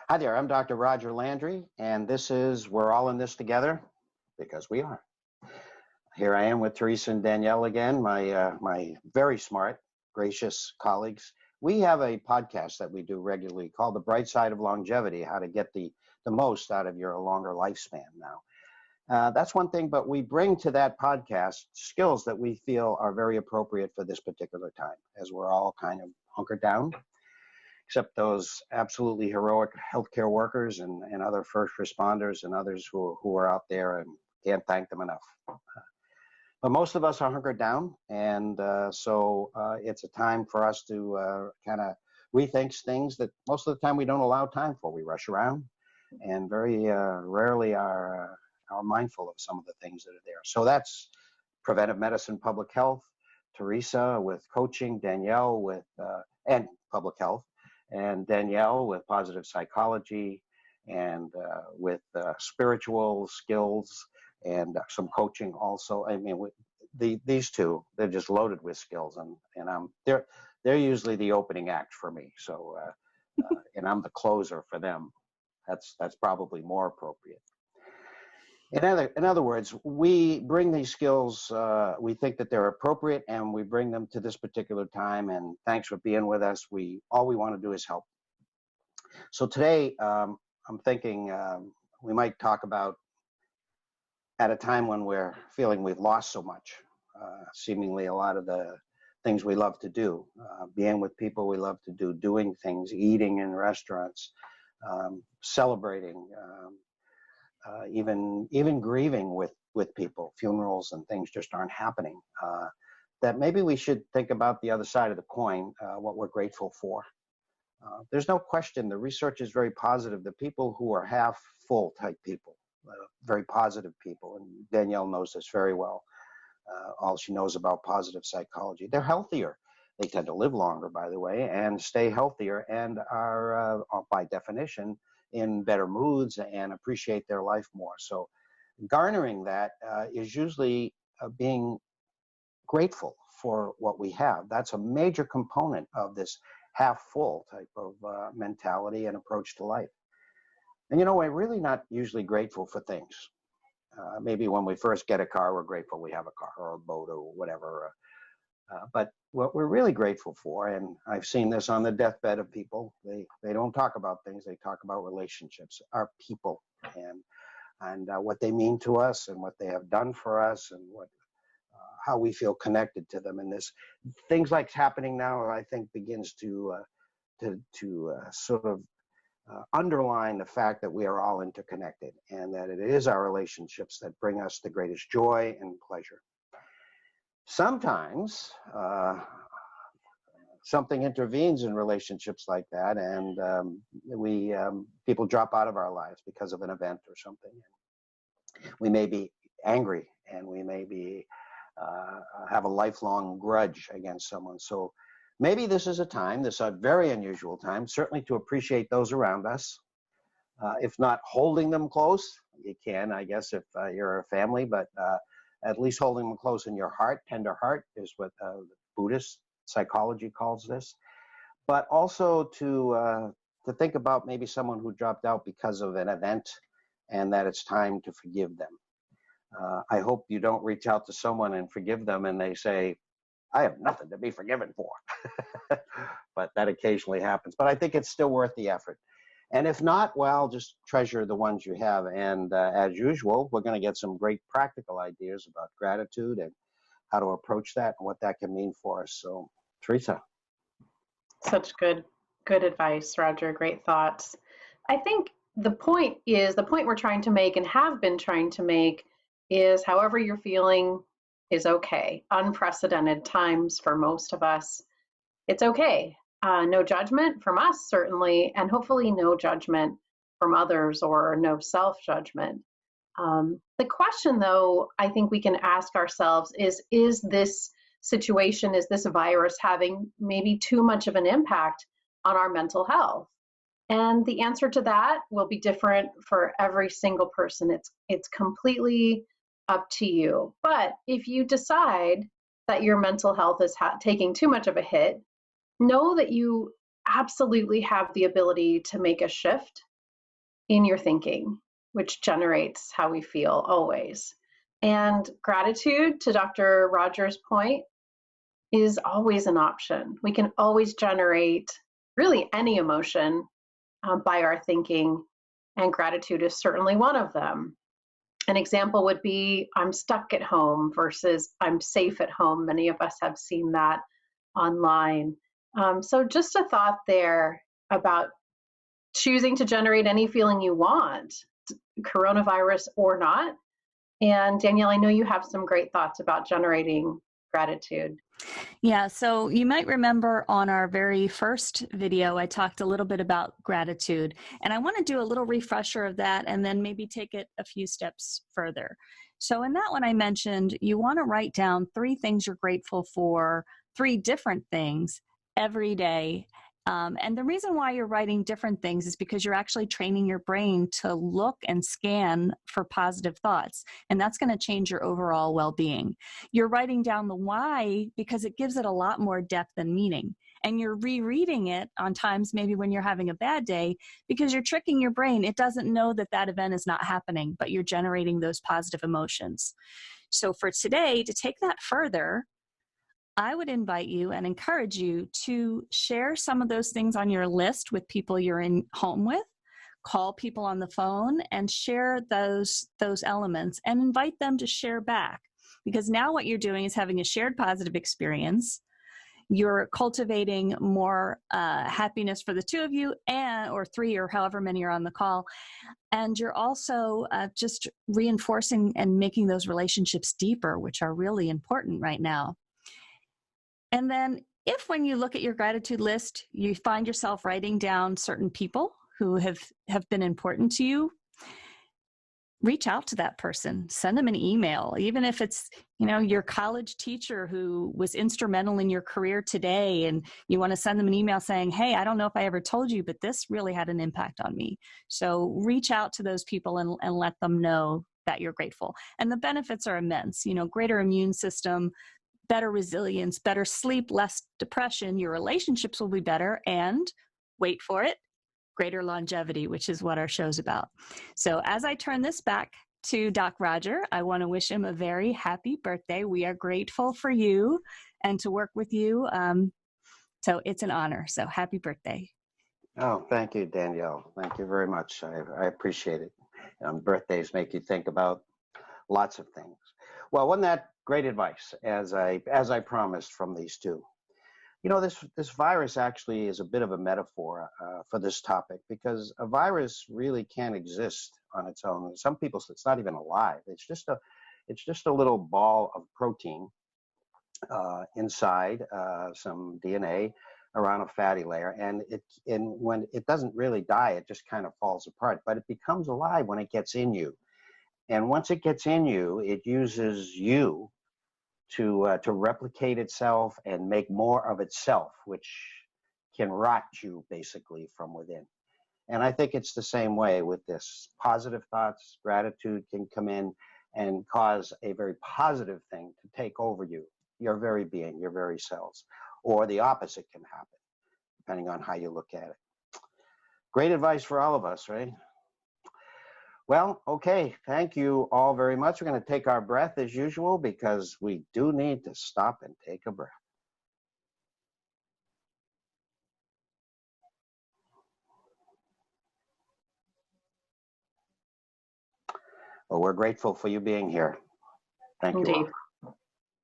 Hi there, I'm Dr. Roger Landry, and this is We're All in This Together, because we are. Here I am with Teresa and Danielle again, my very smart, gracious colleagues. We have a podcast that we do regularly called The Bright Side of Longevity, how to get the most out of your longer lifespan now. That's one thing, but we bring to that podcast skills that we feel are very appropriate for this particular time, as we're all kind of hunkered down, except those absolutely heroic healthcare workers and other first responders and others who are out there, and can't thank them enough. But most of us are hunkered down, and so it's a time for us to kind of rethink things that most of the time we don't allow time for. We rush around and very rarely are mindful of some of the things that are there. So that's preventive medicine, public health, Teresa with coaching, Danielle with and public health, and Danielle with positive psychology, and with spiritual skills and some coaching also. I mean, these two, they're just loaded with skills, and they're usually the opening act for me. So, and I'm the closer for them. That's probably more appropriate. In other words, we bring these skills, we think that they're appropriate, and we bring them to this particular time, and thanks for being with us. All we want to do is help. So today, I'm thinking we might talk about, at a time when we're feeling we've lost so much, seemingly a lot of the things we love to do, being with people we love to do, doing things, eating in restaurants, celebrating, even grieving with people. Funerals and things just aren't happening. That maybe we should think about the other side of the coin, what we're grateful for. There's no question, the research is very positive. The people who are half full type people, very positive people, and Danielle knows this very well. All she knows about positive psychology. They're healthier. They tend to live longer, by the way, and stay healthier, and are, by definition, in better moods and appreciate their life more. So garnering that is usually being grateful for what we have. That's a major component of this half full type of mentality and approach to life. And we're really not usually grateful for things. Maybe when we first get a car, we're grateful we have a car or a boat or whatever. But what we're really grateful for, and I've seen this on the deathbed of people, they don't talk about things, they talk about relationships, our people, and what they mean to us, and what they have done for us, and how we feel connected to them. And this things like happening now, I think, begins to sort of underline the fact that we are all interconnected, and that it is our relationships that bring us the greatest joy and pleasure. Sometimes something intervenes in relationships like that, and people drop out of our lives because of an event or something. We may be angry, and we may be have a lifelong grudge against someone. So maybe this is a time, this is a very unusual time, certainly to appreciate those around us. If not holding them close, you can, I guess, if you're a family, but at least holding them close in your heart. Tender heart is what Buddhist psychology calls this. But also to think about maybe someone who dropped out because of an event, and that it's time to forgive them. I hope you don't reach out to someone and forgive them and they say, I have nothing to be forgiven for. But that occasionally happens. But I think it's still worth the effort. And if not, well, just treasure the ones you have. And as usual, we're going to get some great practical ideas about gratitude and how to approach that and what that can mean for us. So, Teresa. Such good advice, Roger. Great thoughts. I think the point we're trying to make and have been trying to make is however you're feeling is okay. Unprecedented times for most of us. It's okay. No judgment from us, certainly, and hopefully no judgment from others, or no self-judgment. The question, though, I think we can ask ourselves is this situation, is this virus having maybe too much of an impact on our mental health? And the answer to that will be different for every single person. It's completely up to you. But if you decide that your mental health is taking too much of a hit, know that you absolutely have the ability to make a shift in your thinking, which generates how we feel always. And gratitude, to Dr. Rogers' point, is always an option. We can always generate really any emotion by our thinking, and gratitude is certainly one of them. An example would be I'm stuck at home versus I'm safe at home. Many of us have seen that online. So just a thought there about choosing to generate any feeling you want, coronavirus or not. And Danielle, I know you have some great thoughts about generating gratitude. Yeah, so you might remember on our very first video, I talked a little bit about gratitude, and I want to do a little refresher of that and then maybe take it a few steps further. So in that one, I mentioned you want to write down 3 things you're grateful for, 3 different things every day. And the reason why you're writing different things is because you're actually training your brain to look and scan for positive thoughts. And that's going to change your overall well-being. You're writing down the why because it gives it a lot more depth and meaning. And you're rereading it on times maybe when you're having a bad day because you're tricking your brain. It doesn't know that that event is not happening, but you're generating those positive emotions. So for today, to take that further, I would invite you and encourage you to share some of those things on your list with people you're in home with, call people on the phone and share those elements and invite them to share back. Because now what you're doing is having a shared positive experience. You're cultivating more happiness for the 2 of you or 3 or however many are on the call. And you're also just reinforcing and making those relationships deeper, which are really important right now. And then if when you look at your gratitude list, you find yourself writing down certain people who have been important to you, reach out to that person, send them an email, even if it's, your college teacher who was instrumental in your career today, and you want to send them an email saying, hey, I don't know if I ever told you, but this really had an impact on me. So reach out to those people and let them know that you're grateful. And the benefits are immense, greater immune system, better resilience, better sleep, less depression, your relationships will be better, and wait for it, greater longevity, which is what our show's about. So as I turn this back to Doc Roger, I want to wish him a very happy birthday. We are grateful for you and to work with you. So it's an honor. So happy birthday. Oh, thank you, Danielle. Thank you very much. I appreciate it. Birthdays make you think about lots of things. Well, wasn't that great advice, as I promised from these 2? This virus actually is a bit of a metaphor for this topic, because a virus really can't exist on its own. Some people say it's not even alive. It's just a little ball of protein inside some DNA around a fatty layer, and when it doesn't really die, it just kind of falls apart. But it becomes alive when it gets in you, and once it gets in you, it uses you to replicate itself and make more of itself, which can rot you basically from within. And I think it's the same way with this. Positive thoughts, gratitude can come in and cause a very positive thing to take over you, your very being, your very cells. Or the opposite can happen, depending on how you look at it. Great advice for all of us, right? Well, okay, thank you all very much. We're going to take our breath as usual, because we do need to stop and take a breath. Well, we're grateful for you being here. Thank you all. Indeed.